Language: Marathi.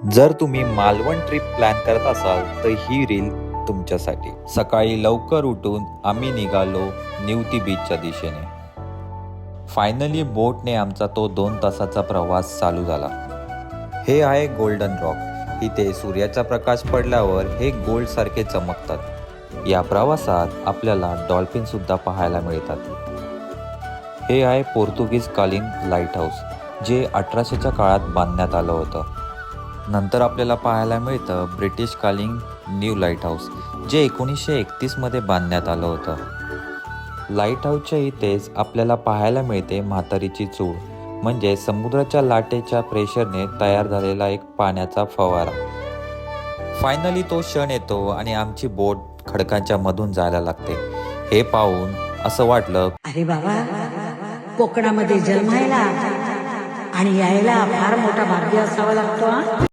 जर तुम्ही मालवण ट्रिप प्लॅन करत असाल तर ही रील तुमच्यासाठी। सकाळी लवकर उठून आम्ही निघालो निवती बीचच्या दिशेने। फायनली बोटने आमचा तो 2 तासाचा प्रवास चालू झाला। हे आहे गोल्डन रॉक। इथे सूर्याचा प्रकाश पडल्यावर हे गोल्ड सारखे चमकतात। या प्रवासात आपल्याला डॉल्फिन सुद्धा पाहायला मिळतात। हे आहे पोर्तुगीज कालीन लाईट हाऊस, जे 1800च्या काळात बांधण्यात आलं होतं। नंतर आपल्याला पाहायला मिळतं ब्रिटिश कालीन न्यू लाईट हाऊस, जे 1931 मध्ये बांधण्यात आलं होतं। लाईट हाऊसच्या इथेच आपल्याला पाहायला मिळते म्हातारीची चूळ, म्हणजे समुद्राच्या लाटेच्या प्रेशरने तयार झालेला एक पाण्याचा फवारा। फायनली तो क्षण येतो आणि आमची बोट खडकांच्या मधून जायला लागते। हे पाहून असं वाटलं, अरे बाबा, कोकणामध्ये जन्मायला आणि यायला फार मोठा भाग्य असावा लागतो हा।